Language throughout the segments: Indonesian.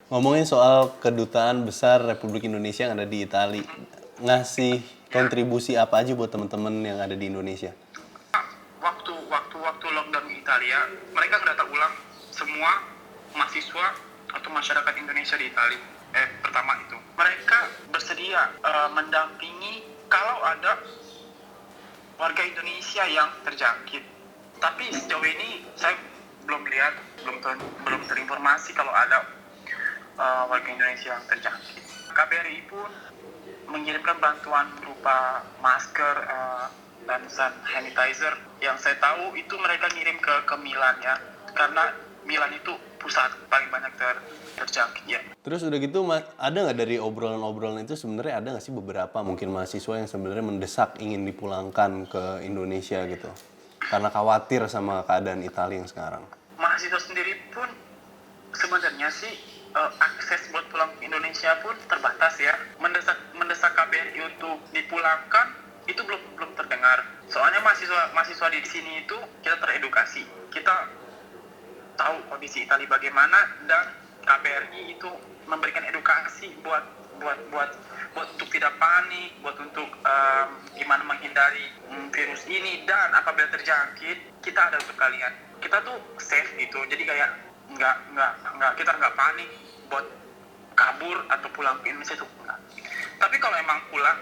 Ngomongin soal kedutaan besar Republik Indonesia yang ada di Italia, ngasih kontribusi apa aja buat teman-teman yang ada di Indonesia? Waktu lockdown di Italia, mereka ngedata ulang semua mahasiswa atau masyarakat Indonesia di Italia. Pertama itu, mereka bersedia mendampingi kalau ada warga Indonesia yang terjangkit. Tapi sejauh ini saya belum lihat, belum terinformasi kalau ada warga Indonesia yang terjangkit. KBRI pun mengirimkan bantuan berupa masker dan sanitizer. Yang saya tahu itu mereka ngirim ke Milan ya, karena Milan itu pusat paling banyak terjangkit ya. Terus udah gitu ada nggak dari obrolan-obrolan itu sebenarnya ada nggak sih beberapa mungkin mahasiswa yang sebenarnya mendesak ingin dipulangkan ke Indonesia gitu? Karena khawatir sama keadaan Italia yang sekarang. Mahasiswa sendiri pun sebenarnya sih akses buat pulang ke Indonesia pun terbatas ya. Mendesak KBRI untuk dipulangkan itu belum terdengar. Soalnya mahasiswa di sini itu kita teredukasi, kita tahu kondisi Italia bagaimana, dan KBRI itu memberikan edukasi buat untuk tidak panik, buat untuk gimana menghindari virus ini, dan apabila terjangkit kita ada untuk kalian. Kita tuh safe gitu, jadi kayak kita nggak panik buat kabur atau pulang ke Indonesia itu enggak. Tapi kalau emang pulang,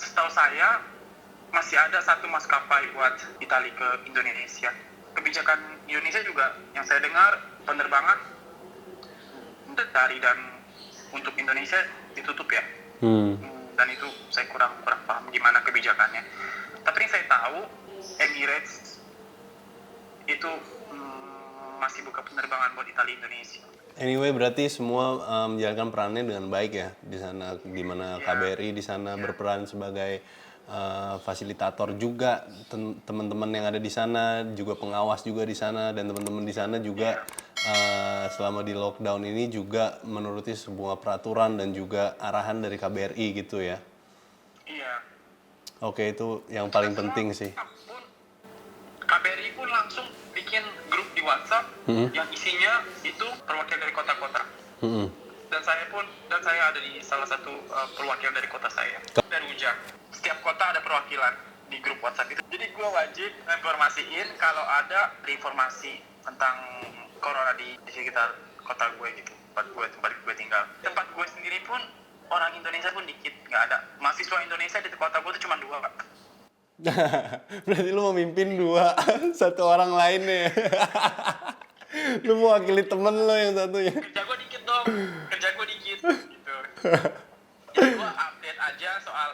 setahu saya masih ada satu maskapai buat Italia ke Indonesia. Kebijakan Indonesia juga yang saya dengar, penerbangan dari dan untuk Indonesia ditutup ya. Dan itu saya kurang paham gimana kebijakannya. Tapi yang saya tahu Emirates itu masih buka penerbangan buat Italia Indonesia. Anyway, berarti semua menjalankan perannya dengan baik ya di sana, di mana KBRI di sana berperan sebagai fasilitator juga, teman-teman yang ada di sana juga pengawas juga di sana, dan teman-teman di sana juga selama di lockdown ini juga menuruti sebuah peraturan dan juga arahan dari KBRI gitu ya. Iya. Oke, itu yang paling penting sih. KBRI pun langsung bikin grup di WhatsApp yang isinya itu perwakilan dari kota-kota. Dan saya ada di salah satu perwakilan dari kota saya. Dari Ujang. Setiap kota ada perwakilan di grup WhatsApp itu. Jadi gue wajib informasiin kalau ada informasi tentang corona di sekitar kota gue gitu. Tempat gue tinggal. Tempat gue sendiri pun orang Indonesia pun dikit, nggak ada. Mahasiswa Indonesia di kota gue tuh cuma 2, Pak. Berarti lu memimpin 2, satu orang lainnya. Lu mewakili temen lo yang satunya. Kerja gue dikit dong, gitu. Jadi gue update aja soal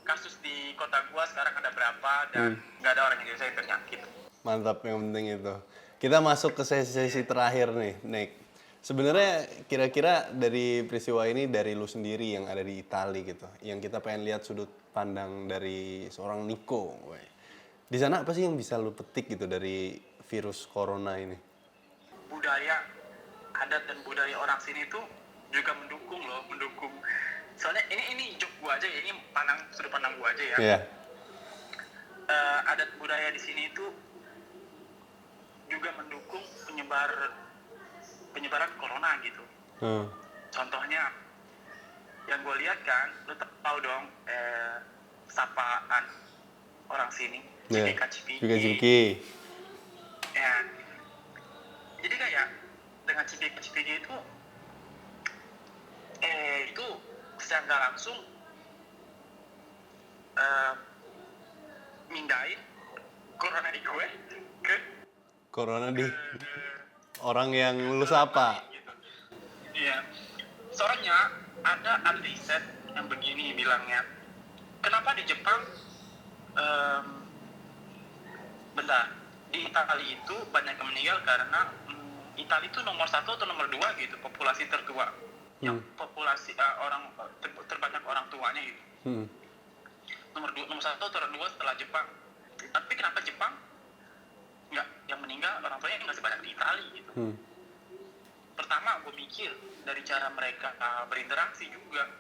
kasus di kota gue sekarang ada berapa, dan nggak ada orang Indonesia yang terjangkit. Mantap, yang penting itu. Kita masuk ke sesi terakhir nih, Nick. Sebenarnya kira-kira dari peristiwa ini dari lu sendiri yang ada di Italia gitu, yang kita pengen lihat sudut pandang dari seorang Nico. Di sana apa sih yang bisa lu petik gitu dari virus corona ini? Budaya, adat dan budaya orang sini tuh juga mendukung. Soalnya ini joke gua aja ya, ini sudut pandang gua aja ya. Iya. Adat budaya di sini itu juga mendukung penyebaran corona gitu. Contohnya yang gue lihat kan, lu tahu dong sapaan orang sini, Cipika-cipiki. Ya. Jadi kayak dengan cipika-cipiki itu itu secara nggak langsung mindahin corona di gue ke Corona di orang yang lu sapa. Gitu. Iya. Soalnya ada riset yang begini bilangnya, kenapa di Jepang di Italia itu banyak yang meninggal karena Italia itu nomor 1 atau nomor 2 gitu populasi tertua, yang populasi terbanyak orang tuanya gitu. Nomor 1 atau nomor 2 setelah Jepang. Tapi kenapa Jepang nggak, yang meninggal orang tuanya nggak sebanyak di Italia gitu. Pertama gue mikir dari cara mereka berinteraksi juga.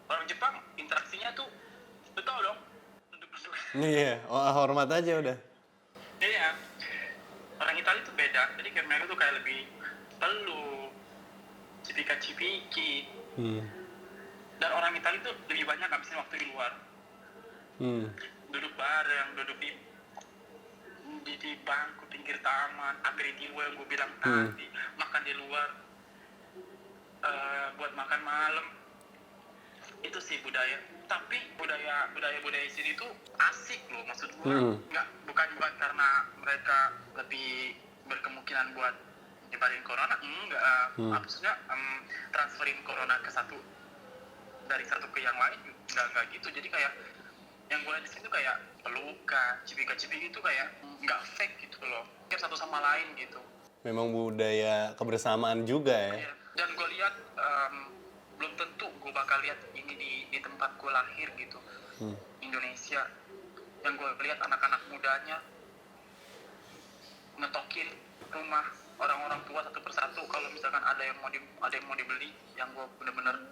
Orang Jepang interaksinya tuh, lu tau dong, duduk-duduk. Iya, hormat aja udah. Iya, orang Italia tuh beda. Jadi kayak mereka tuh kayak lebih peluk, cipiki-cipiki. Hmm. Dan orang Italia itu lebih banyak ngabisin waktu di luar. Hmm. Duduk bareng, duduk di bangku pinggir taman, aperitivo yang gue bilang tadi, makan di luar, buat makan malam. Itu sih budaya. Tapi budaya sini tuh asik loh, maksud gue. Bukan karena mereka lebih berkemungkinan buat nyebarin corona, enggak. Maksudnya transferin corona dari satu ke yang lain, enggak gitu. Jadi kayak yang gue lihat di sini tuh kayak pelukan, cipika-cipiki itu kayak nggak fake gitu loh, kayak satu sama lain gitu. Memang budaya kebersamaan juga ya. Iya. Dan gue lihat belum tentu gue bakal lihat ini di tempat gue lahir gitu, Indonesia. Yang gue lihat anak-anak mudanya ngetokin rumah orang-orang tua satu persatu kalau misalkan ada yang mau dibeli, yang gue bener-bener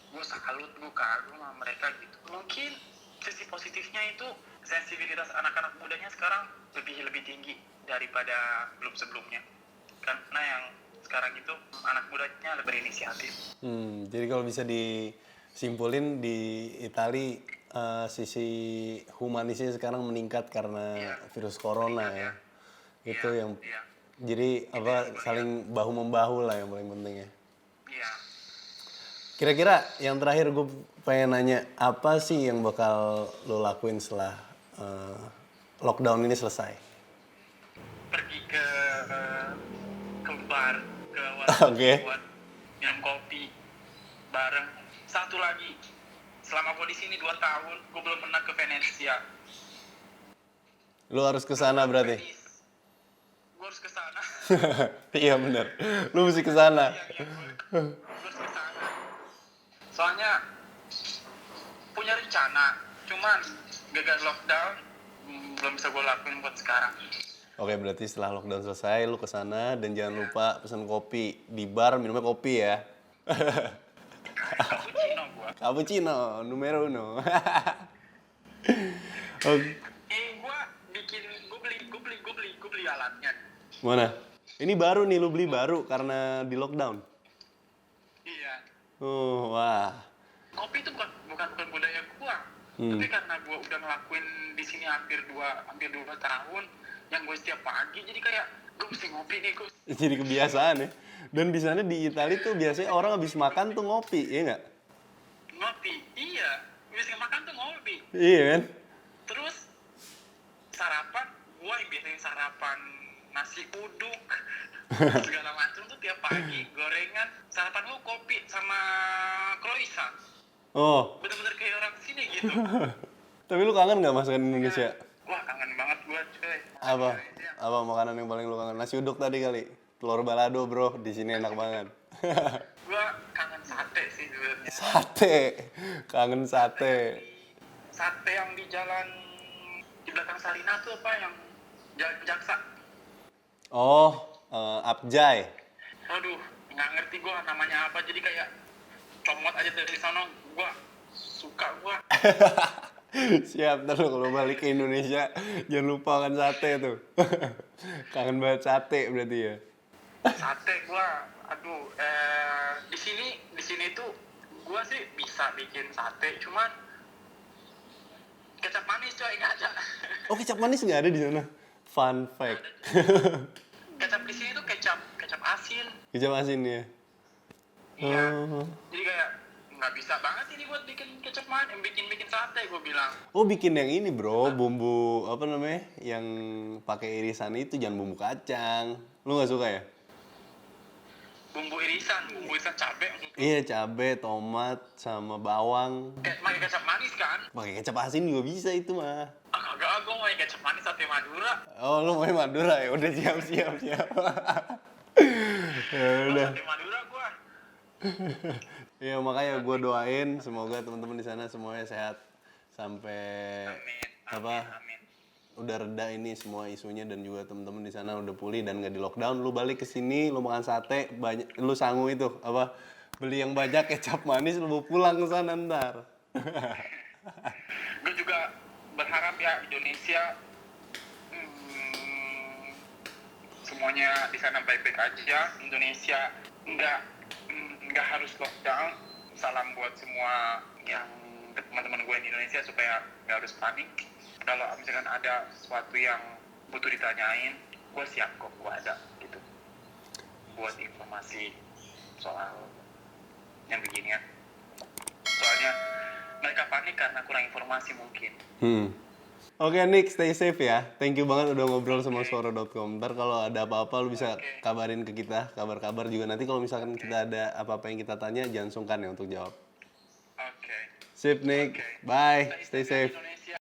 gue salut, gue kagum sama mereka gitu. Mungkin sisi positifnya itu sensibilitas anak-anak mudanya sekarang lebih tinggi daripada sebelumnya, karena yang sekarang itu anak mudanya lebih berinisiatif. Jadi kalau bisa disimpulin di Itali sisi humanisnya sekarang meningkat karena virus corona ya. Itu yang jadi saling bahu membahu lah yang paling penting ya. Iya. Kira-kira yang terakhir gue pengen nanya, apa sih yang bakal lo lakuin setelah lockdown ini selesai? Pergi ke bar, ke warung buat minum kopi bareng. Satu lagi, selama gue di sini 2 tahun, gue belum pernah ke Venesia. Lo harus ke sana berarti? Gue harus ke sana. Iya benar, lo mesti ke sana. Gue harus ke sana. Soalnya punya rencana, cuman gagal lockdown belum bisa gue lakuin buat sekarang. Oke, berarti setelah lockdown selesai lu ke sana dan jangan lupa pesan kopi di bar, minumnya kopi ya. Cappuccino gua. Cappuccino numero 1. Oke. Gua beli alatnya. Mana? Ini baru nih, lu beli baru karena di lockdown. Iya. Oh, wah. Kopi itu bukan budaya gua. Tapi karena gua udah ngelakuin di sini hampir 2 tahun, yang gue setiap pagi, jadi kayak gue mesti ngopi nih, Gus. Jadi kebiasaan ya. Dan di sana di Italia tuh biasanya orang habis makan tuh ngopi, ya nggak? Ngopi, iya. Habis makan tuh ngopi. Iya kan? Terus sarapan, gue biasanya sarapan nasi uduk, segala macam tuh tiap pagi, gorengan. Sarapan lu kopi sama croissant. Oh. Bener-bener kayak orang sini gitu. Tapi lu kangen nggak masakan Indonesia? Wah, kangen banget gue, cuy. Apa makanan yang paling lu kangen? Nasi uduk tadi kali. Telur balado, bro. Di sini enak banget. Gue kangen sate sih sebenarnya. Sate. Kangen sate. Sate yang di jalan di belakang Sarina tuh apa, yang jalan Jaksa. Oh, Abjay. Aduh, nggak ngerti gue namanya apa. Jadi kayak comot aja dari sana, gue suka gue. Siap, terus kalau balik ke Indonesia jangan lupa makan sate tuh. Kangen banget sate berarti ya. Sate gua, aduh, di sini tuh gua sih bisa bikin sate, cuman kecap manis coy nggak ada. Oh, kecap manis nggak ada di sana. Fun fact. Kecap di sini tuh kecap asin. Kecap asin ya. Iya. Jadi kayak nggak bisa banget ini buat bikin kecap manis, bikin sate gua bilang. Oh, bikin yang ini bro, bumbu apa namanya, yang pakai irisan itu, jangan bumbu kacang. Lu nggak suka ya? Bumbu irisan cabe. Iya, cabe, tomat, sama bawang. Pakai kecap manis kan? Pakai kecap asin juga bisa itu mah. Kagak, gua mau kecap manis sate Madura. Oh, lu mau Madura ya? Udah siap. Ya udah. Sate Madura gua. Iya, makanya gue doain semoga teman-teman di sana semuanya sehat sampai Amin. udah reda ini semua isunya, dan juga teman-teman di sana udah pulih dan nggak di lockdown. Lu balik ke sini, lu makan sate banyak, lu sanggup itu beli yang banyak kecap manis, lu bawa pulang ke sana ntar. Gue juga berharap ya Indonesia semuanya di sana baik-baik aja. Indonesia nggak nggak harus lockdown. Salam buat semua yang teman-teman gue di Indonesia supaya nggak harus panik. Kalau misalkan ada sesuatu yang butuh ditanyain, gue siap kok, gue ada gitu buat informasi soal yang beginian. Soalnya mereka panik karena kurang informasi mungkin. Oke Nick, stay safe ya. Thank you banget udah ngobrol sama suara.com. Ntar kalau ada apa-apa lu bisa kabarin ke kita, kabar-kabar juga. Nanti kalau misalkan kita ada apa-apa yang kita tanya, jangan sungkan ya untuk jawab. Oke. Sip Nick, Oke. bye, stay safe. Indonesia.